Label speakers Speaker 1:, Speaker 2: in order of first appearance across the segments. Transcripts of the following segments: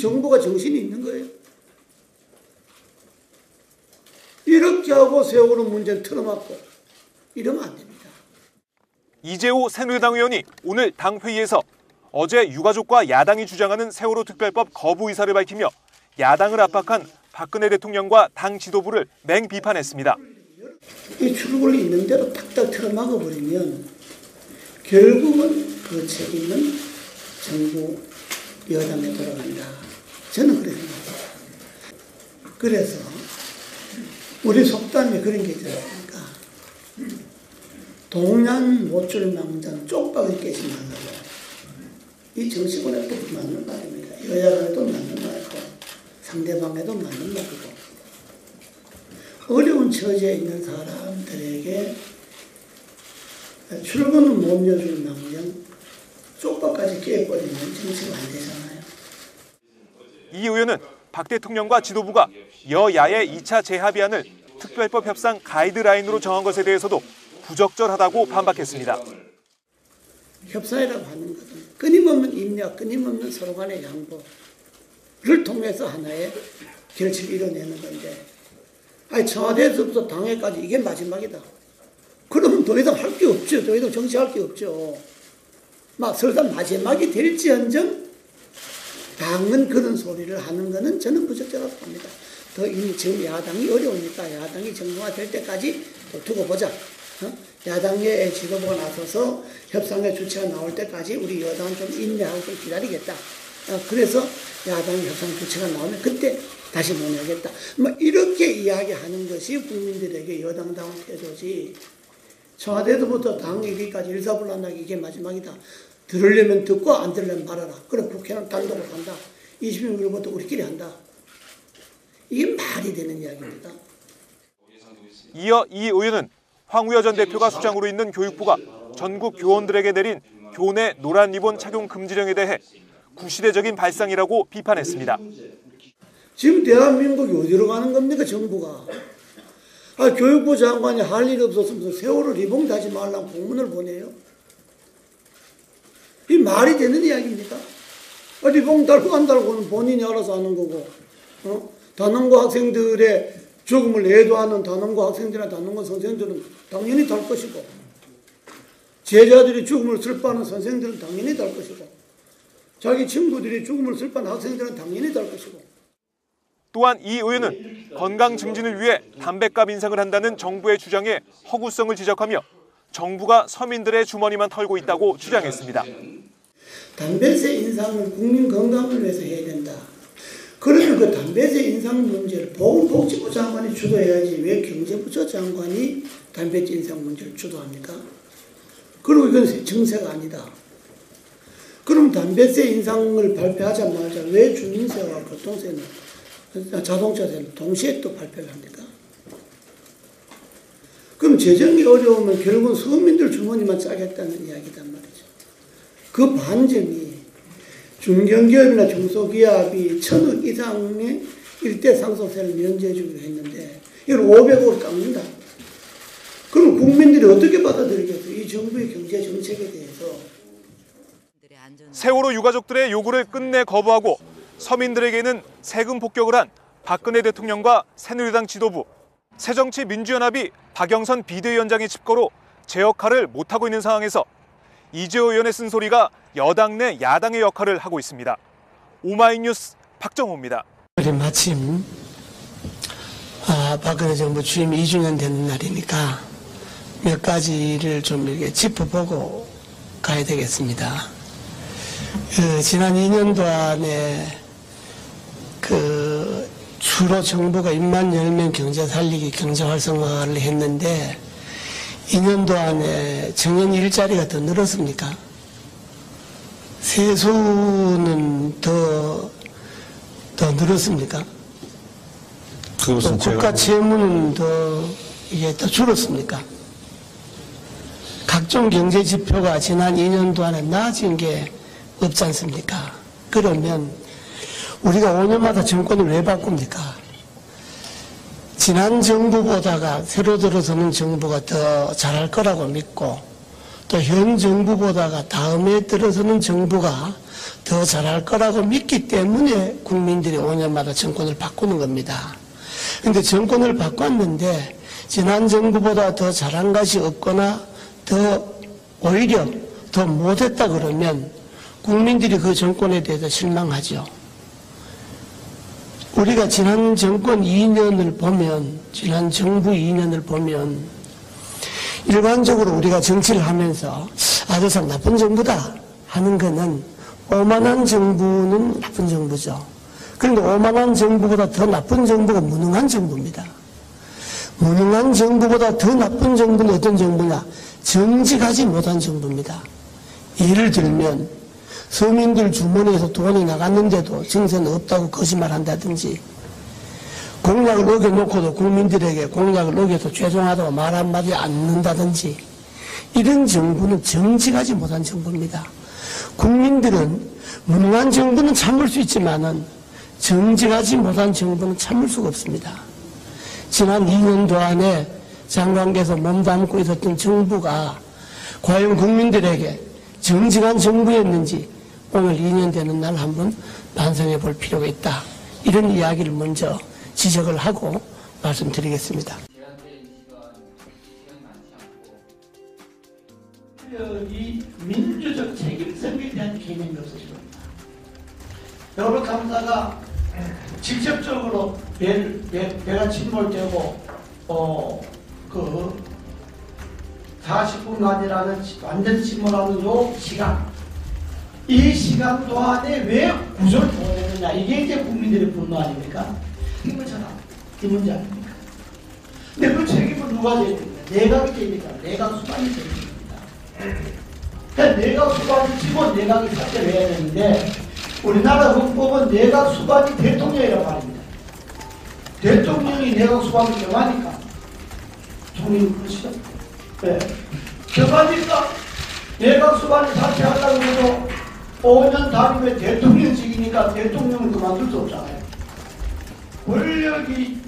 Speaker 1: 정부가 정신이 있는 거예요. 이렇게 하고 세월호 문제는 틀어막고 이러면 안 됩니다.
Speaker 2: 이재호 새누리당 의원이 오늘 당 회의에서 어제 유가족과 야당이 주장하는 세월호 특별법 거부 의사를 밝히며 야당을 압박한 박근혜 대통령과 당 지도부를 맹비판했습니다.
Speaker 1: 이 출구를 있는 대로 탁탁 틀어막아버리면 결국은 그 책임은 정부 여당에 돌아간다. 저는 그렇게 생각합니다. 그래서 우리 속담에 그런 게 있지 않습니까? 동양 못줄 망자는 쪽박을 깨지 말라고. 이 정치권에도 맞는 말입니다. 여야 간에도 맞는 말이고 상대방에도 맞는 말이고 어려운 처지에 있는 사람들에게 출근은 못 여줄 망정 쪽박까지 깨버리면 정치가 안 되잖아요.
Speaker 2: 이 의원은 박 대통령과 지도부가 여야의 2차 재합의안을 특별법 협상 가이드라인으로 정한 것에 대해서도 부적절하다고 반박했습니다.
Speaker 1: 협상이라고 하는 것은 끊임없는 입력, 끊임없는 서로 간의 양보를 통해서 하나의 결실을 이뤄내는 건데 아니 청와대에서부터 당회까지 이게 마지막이다. 그러면 더 이상 할 게 없죠. 더 이상 정치할 게 없죠. 막 설사 마지막이 될지언정 당은 그런 소리를 하는 것은 저는 부적절하다고 봅니다. 더 이미 지금 야당이 어려우니까 야당이 정부가 될 때까지 또 두고 보자. 야당의 지도부가 나서서 협상의 주체가 나올 때까지 우리 여당은 좀 인내하고 좀 기다리겠다. 그래서 야당의 협상 주체가 나오면 그때 다시 논의하겠다. 뭐 이렇게 이야기하는 것이 국민들에게 여당다운 태도지. 청와대로부터 당 얘기까지 일사불란하게 이게 마지막이다. 들으려면 듣고 안 들으려면 말아라. 그럼 국회는 단독으로 한다. 26일부터 우리끼리 한다. 이게 말이 되는 이야기입니다.
Speaker 2: 이어 이 의원은 황우여 전 대표가 수장으로 있는 교육부가 전국 교원들에게 내린 교내 노란 리본 착용 금지령에 대해 구시대적인 발상이라고 비판했습니다.
Speaker 1: 지금 대한민국이 어디로 가는 겁니까, 정부가? 교육부 장관이 할 일 없었으면서 세월호 리본 다지 말라고 공문을 보내요? 이 말이 되는 이야기입니까? 리본 달고 안 달고는 본인이 알아서 하는 거고, 단원고 학생들의 죽음을 애도하는 단원고 학생들이나 단원고 선생들은 당연히 달 것이고, 제자들이 죽음을 슬퍼하는 선생들은 당연히 달 것이고, 자기 친구들이 죽음을 슬퍼하는 학생들은 당연히 달 것이고.
Speaker 2: 또한 이 의원은 건강 증진을 위해 담뱃값 인상을 한다는 정부의 주장에 허구성을 지적하며 정부가 서민들의 주머니만 털고 있다고 주장했습니다.
Speaker 1: 담배세 인상을 국민 건강을 위해서 해야 된다. 그러면 그 담배세 인상 문제를 보건복지부 장관이 주도해야지 왜 경제부처 장관이 담배세 인상 문제를 주도합니까? 그리고 이건 정세가 아니다. 그럼 담배세 인상을 발표하자마자 왜 주민세와 교통세는 자동차세는 동시에 또 발표를 합니까? 그럼 재정이 어려우면 결국은 서민들 주머니만 짜겠다는 이야기단 말이죠. 그 반점이 중견기업이나 중소기업이 1,000억 이상의 일대 상속세를 면제해 주기로 했는데 이걸 500억을 깎는다. 그럼 국민들이 어떻게 받아들이겠어요? 이 정부의 경제 정책에 대해서.
Speaker 2: 세월호 유가족들의 요구를 끝내 거부하고 서민들에게는 세금 폭격을 한 박근혜 대통령과 새누리당 지도부, 새정치민주연합이 박영선 비대위원장의 칩거로 제 역할을 못하고 있는 상황에서 이재호 의원의 쓴소리가 여당 내 야당의 역할을 하고 있습니다. 오마이뉴스 박정호입니다.
Speaker 3: 마침 박근혜 정부 취임 2주년 되는 날이니까 몇 가지를 좀 이렇게 짚어보고 가야 되겠습니다. 지난 2년도 안에 주로 정부가 입만 열면 경제 살리기, 경제 활성화를 했는데 2년도 안에 정년 일자리가 더 늘었습니까? 세수는 더 늘었습니까? 그것은 국가 채무는 더 줄었습니까? 각종 경제 지표가 지난 2년도 안에 나아진 게 없지 않습니까? 그러면 우리가 5년마다 정권을 왜 바꿉니까? 지난 정부보다가 새로 들어서는 정부가 더 잘할 거라고 믿고 또 현 정부보다가 다음에 들어서는 정부가 더 잘할 거라고 믿기 때문에 국민들이 5년마다 정권을 바꾸는 겁니다. 그런데 정권을 바꿨는데 지난 정부보다 더 잘한 것이 없거나 오히려 더 못했다 그러면 국민들이 그 정권에 대해서 실망하죠. 우리가 지난 정권 2년을 보면, 지난 정부 2년을 보면 일반적으로 우리가 정치를 하면서 저 참 나쁜 정부다 하는 거는 오만한 정부는 나쁜 정부죠. 그런데 오만한 정부보다 더 나쁜 정부가 무능한 정부입니다. 무능한 정부보다 더 나쁜 정부는 어떤 정부냐? 정직하지 못한 정부입니다. 예를 들면 서민들 주머니에서 돈이 나갔는데도 정세는 없다고 거짓말한다든지, 공약을 어겨놓고도 국민들에게 공약을 어겨서 죄송하다고 말 한마디 안 듣는다든지, 이런 정부는 정직하지 못한 정부입니다. 국민들은 무능한 정부는 참을 수 있지만은 정직하지 못한 정부는 참을 수가 없습니다. 지난 2년도 안에 장관께서 몸담고 있었던 정부가 과연 국민들에게 정직한 정부였는지 오늘 2년 되는 날 한번 반성해 볼 필요가 있다. 이런 이야기를 먼저 지적을 하고 말씀드리겠습니다. 이 민주적 책임성에 대한 개념이 없어지고 있다. 여러 감사가 직접적으로 배가 침몰되고 40분간이라는 완전 침몰하는 요 시간, 이 시간 동안에 왜 구조를 못했느냐, 이게 이제 국민들의 분노 아닙니까? 이 문제다. 이 문제 아닙니까? 근데 그 책임은 누가 져야 됩니까? 내각이 됩니까? 내각 수반이 됩니다. 그러니까 내각 수반을 지고 내각이 사퇴를 해야 되는데, 우리나라 헌법은 내각 수반이 대통령이라고 말입니다. 대통령이 내각 수반을 정하니까 총리는 그렇죠. 네. 정하니까 내각 수반을 사퇴하려고 해도 5년 단위에 대통령직이니까 대통령은 그만둘 수 없잖아요. 권력이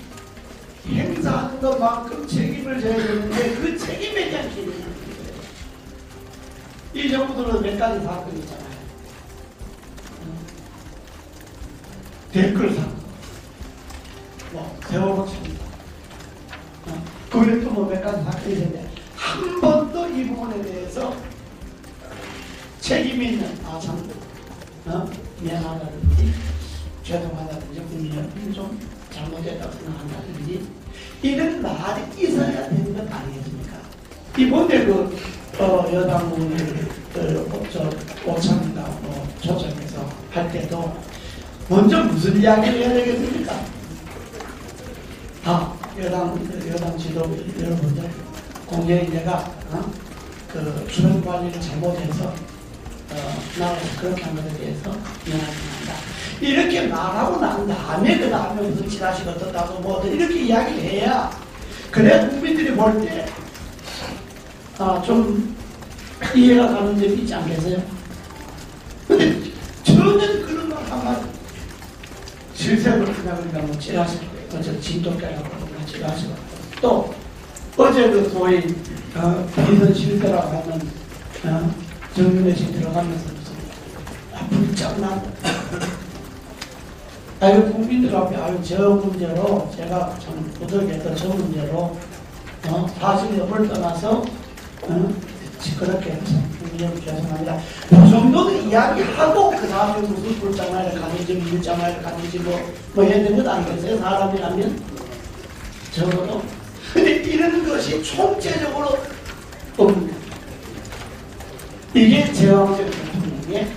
Speaker 3: 행사하는 것만큼 책임을 져야 되는데 그 책임에 대한 책임이 있어요. 이 정부들은 몇 가지 사건이 있잖아요. 댓글 사건, 세월호 참사, 그 외에 또 몇 가지 사건이 있는데 한 번도 이 부분에 대해서 책임이 있는 미안하다든지 죄송하다든지 국민이 좀 잘못했다고 생각한다든지 이런 말이 있어야 되는 것 아니겠습니까? 이번에 여당을 오창이나 조정에서 할 때도 먼저 무슨 이야기를 해야 되겠습니까? 여당 지도부 여러분들 공개인 내가 주변 관리를 잘못해서 나라에서 그렇게 한 것에 대해서 미안합니다. 이렇게 말하고 난 다음에 그 다음에 무슨 지라시가 어떻다고 뭐 이렇게 이야기를 해야 그래야 국민들이 볼 때 좀 이해가 가는 점이 있지 않겠어요? 근데 전혀 그런 말 한마디 실세를 그냥 우리가 뭐 지라시고 어제 진돗개라고 그러나 지라시고 또 어제 그 소위 비선 실대라고 하는 정윤회식 들어가면서 무슨 불장난 국민들 앞에 저 문제로 제가 참 부득이해서 저 문제로 사실 여부를 떠나서 그렇게 해서 국민여러분 죄송합니다. 그 정도는 이야기하고 그 다음에 무슨 불장난을 가는지 밀장난을 가는지 뭐 해야 되는 것 아니겠어요? 사람이라면 적어도. 근데 이런 것이 총체적으로 없는 이게 제왕적 대통령의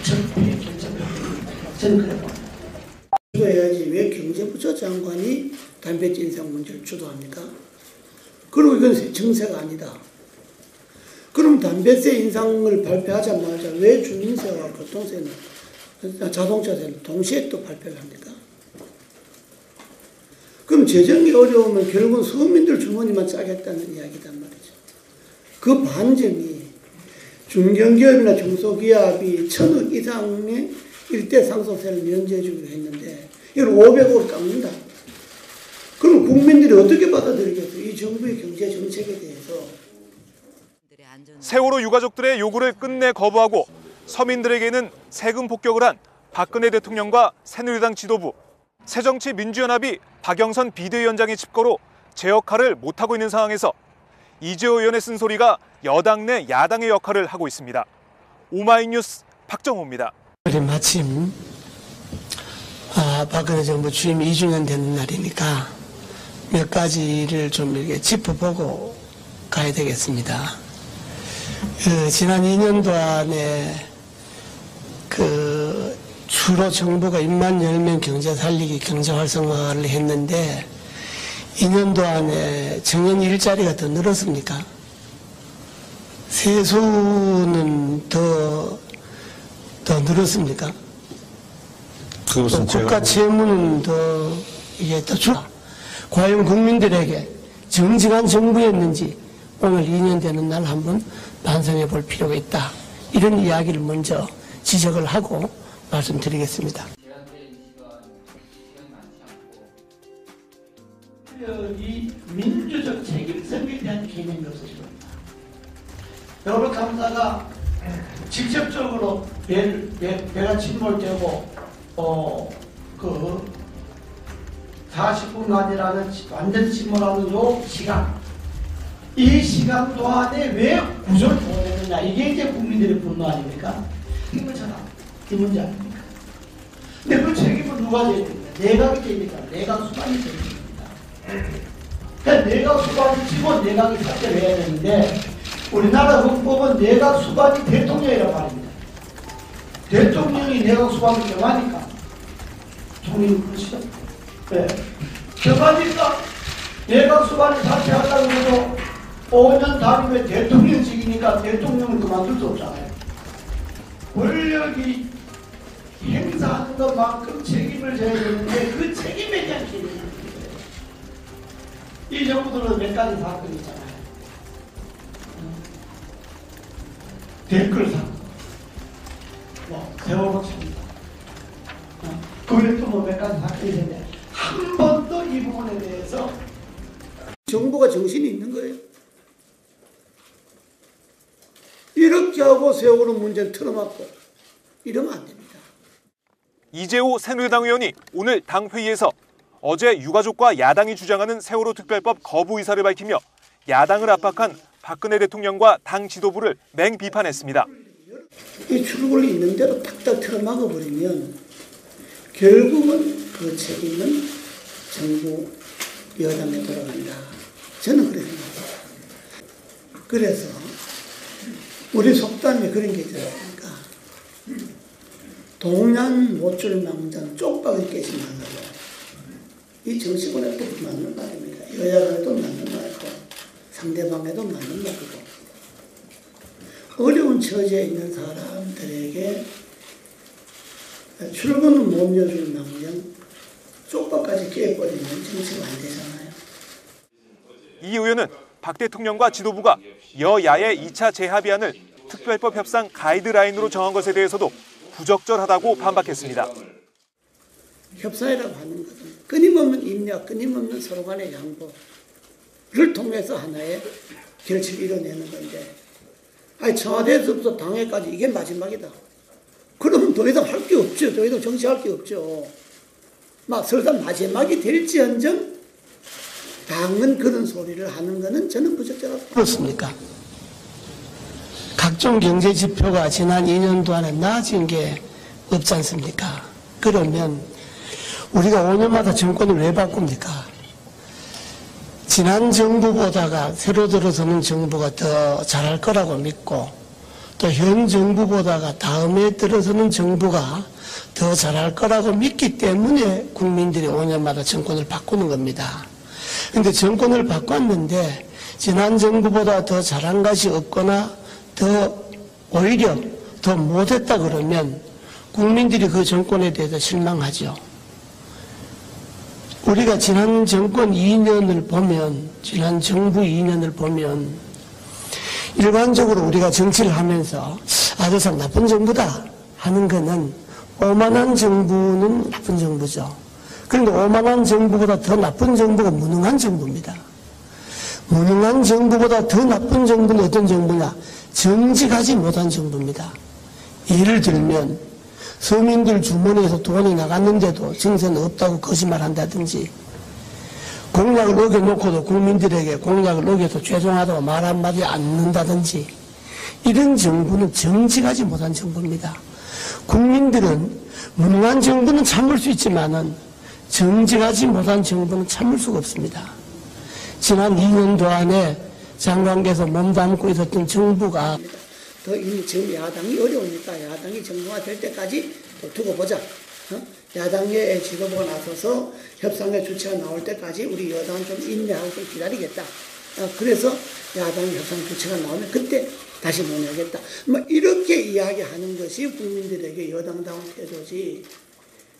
Speaker 3: 적폐의 결정입니다. 저는 그래 봅니다.
Speaker 1: 주도해야지 왜 경제부처 장관이 담배세 인상 문제를 주도합니까? 그리고 이건 정세가 아니다. 그럼 담배세 인상을 발표하자마자 왜 주민세와 교통세는 자동차세는 동시에 또 발표를 합니까? 그럼 재정이 어려우면 결국은 서민들 주머니만 짜겠다는 이야기단 말이죠. 그 반증이 중견기업이나 중소기업이 1,000억 이상의 일대 상속세를 면제해주기로 했는데 이걸 500억으로 깎는다. 그럼 국민들이 어떻게 받아들이겠어요? 이 정부의 경제 정책에 대해서.
Speaker 2: 세월호 유가족들의 요구를 끝내 거부하고 서민들에게는 세금 폭격을 한 박근혜 대통령과 새누리당 지도부, 새정치민주연합이 박영선 비대위원장의 집거로 제 역할을 못하고 있는 상황에서 이재호 의원의 쓴소리가 여당 내 야당의 역할을 하고 있습니다. 오마이뉴스 박정호입니다.
Speaker 3: 마침 박근혜 정부 취임 2주년 되는 날이니까 몇 가지를 좀 이렇게 짚어보고 가야 되겠습니다. 지난 2년도 안에 주로 정부가 입만 열면 경제 살리기, 경제 활성화를 했는데 2년도 안에 정년 일자리가 더 늘었습니까? 세수는 더 늘었습니까?
Speaker 4: 그것은
Speaker 3: 국가 채무는 더 줄어. 과연 국민들에게 정직한 정부였는지 오늘 2년 되는 날 한번 반성해 볼 필요가 있다. 이런 이야기를 먼저 지적을 하고 말씀드리겠습니다. 이 민주적 책임성에 대한 개념이 없어집니다. 여러 감사가 직접적으로 배가 침몰되고 40분간이라는 완전 침몰하는 요 시간, 이 시간 동안에 왜 구조를 보내느냐, 이게 이제 국민들의 분노 아닙니까? 이거잖아, 이 문제 아닙니까? 근데 그 책임을 누가 져야 됩니까? 내각이 됩니까? 내각 수반이 됩니다. 그러니까 내각 수반이 지고 내각이 사퇴를 해야 되는데, 우리나라 헌법은 내각 수반이 대통령이라고 말입니다. 대통령이 내각 수반을 정하니까 총리는 그렇죠. 네. 정하니까 내각 수반을 사퇴하려고 해도 5년 단위에 대통령직이니까 대통령을 그만둘 수 없잖아요. 권력이 행사하는 것만큼 책임을 져야 되는데 그 책임에 대한 책임이 있는 거예요. 이 정부들은 몇 가지 사건이 있잖아요. 댓글 사건, 세월호 참사, 그 외에 또 몇 가지 사건이 있는데 한 번도 이 부분에 대해서
Speaker 1: 정부가 정신이 있는 거예요. 이렇게 하고 세월호 문제는 틀어막고 이러면 안 됩니다.
Speaker 2: 이재호 새누리당 의원이 오늘 당 회의에서 어제 유가족과 야당이 주장하는 세월호 특별법 거부 의사를 밝히며 야당을 압박한 박근혜 대통령과 당 지도부를 맹비판했습니다.
Speaker 1: 이 출구를 있는 대로 탁탁 틀어막아버리면 결국은 그 책임은 정부 여당에 돌아간다. 저는 그렇게 생각합니다. 그래서 우리 속담에 그런 게 있지 않습니까? 동난 못줄 망장 쪽박을 깨지 말라고. 이 정치권에도 맞는 말입니다. 여야간에도 맞는 말이고 상대방에도 맞는 말이고 어려운 처지에 있는 사람들에게 출근은 못 여줄 망정 쪽박까지 깨버리면 정치가 안 되잖아요.
Speaker 2: 이 의원은 박 대통령과 지도부가 여야의 2차 재합의안을 특별법 협상 가이드라인으로 정한 것에 대해서도 부적절하다고 반박했습니다.
Speaker 1: 협상이라고 하는 것은 끊임없는 입력, 끊임없는 서로 간의 양보를 통해서 하나의 결실을 이뤄내는 건데 청와대에서부터 당회까지 이게 마지막이다. 그러면 더 이상 할 게 없죠. 더 이상 정치할 게 없죠. 막 설사 마지막이 될지언정 당은 그런 소리를 하는 것은 저는 부적절하다.
Speaker 3: 그렇습니까? 각종 경제 지표가 지난 2년 동안에 나아진 게 없지 않습니까? 그러면 우리가 5년마다 정권을 왜 바꿉니까? 지난 정부보다가 새로 들어서는 정부가 더 잘할 거라고 믿고 또 현 정부보다가 다음에 들어서는 정부가 더 잘할 거라고 믿기 때문에 국민들이 5년마다 정권을 바꾸는 겁니다. 그런데 정권을 바꿨는데 지난 정부보다 더 잘한 것이 없거나 더 오히려 더 못했다 그러면 국민들이 그 정권에 대해서 실망하죠. 우리가 지난 정권 2년을 보면, 지난 정부 2년을 보면 일반적으로 우리가 정치를 하면서 저 참 나쁜 정부다 하는 거는 오만한 정부는 나쁜 정부죠. 그런데 오만한 정부보다 더 나쁜 정부가 무능한 정부입니다. 무능한 정부보다 더 나쁜 정부는 어떤 정부냐? 정직하지 못한 정부입니다. 예를 들면 서민들 주머니에서 돈이 나갔는데도 정세는 없다고 거짓말한다든지, 공약을 어겨놓고도 국민들에게 공약을 어겨서 죄송하다고 말 한마디 안 듣는다든지, 이런 정부는 정직하지 못한 정부입니다. 국민들은 무능한 정부는 참을 수 있지만은 정직하지 못한 정부는 참을 수가 없습니다. 지난 2년도 안에 장관께서 몸담고 있었던 정부가
Speaker 1: 더 이미 지금 야당이 어려우니까 야당이 정부가 될 때까지 또 두고 보자. 야당의 지도부가 나서서 협상의 주체가 나올 때까지 우리 여당은 좀 인내하고 좀 기다리겠다. 그래서 야당의 협상 주체가 나오면 그때 다시 논의하겠다. 뭐 이렇게 이야기하는 것이 국민들에게 여당다운 태도지.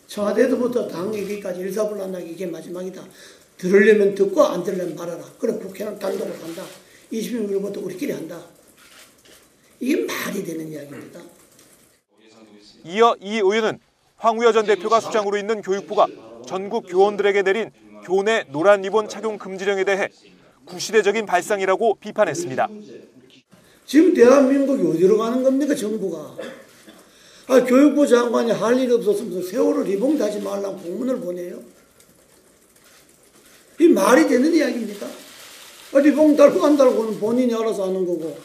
Speaker 1: 청와대로부터 당 얘기까지 일사불란하게 이게 마지막이다. 들으려면 듣고 안 들으려면 말아라. 그럼 국회는 단독으로 한다. 26일부터 우리끼리 한다. 이게 말이 되는 이야기입니다.
Speaker 2: 이어 이 의원은 황우여 전 대표가 수장으로 있는 교육부가 전국 교원들에게 내린 교내 노란 리본 착용 금지령에 대해 구시대적인 발상이라고 비판했습니다.
Speaker 1: 지금 대한민국이 어디로 가는 겁니까, 정부가? 교육부 장관이 할 일 없었으면서 세월호 리본 다지 말라고 공문을 보내요? 이 말이 되는 이야기입니까? 리본 달고 안 달고는 본인이 알아서 하는 거고,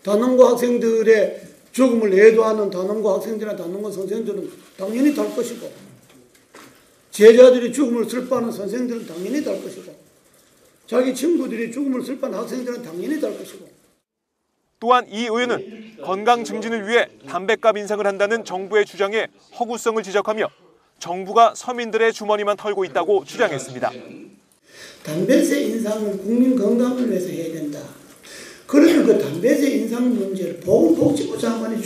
Speaker 1: 단원고 학생들의 죽음을 애도하는 단원고 학생들이나 단원고 선생들은 당연히 달 것이고, 제자들이 죽음을 슬퍼하는 선생들은 당연히 달 것이고, 자기 친구들이 죽음을 슬퍼하는 학생들은 당연히 달 것이고.
Speaker 2: 또한 이 의원은 건강 증진을 위해 담뱃값 인상을 한다는 정부의 주장에 허구성을 지적하며 정부가 서민들의 주머니만 털고 있다고 주장했습니다.
Speaker 1: 담배세 인상을 국민 건강을 위해서 해야 된다. 그러면 그 담배세 인상 문제를 보건복지부 장관이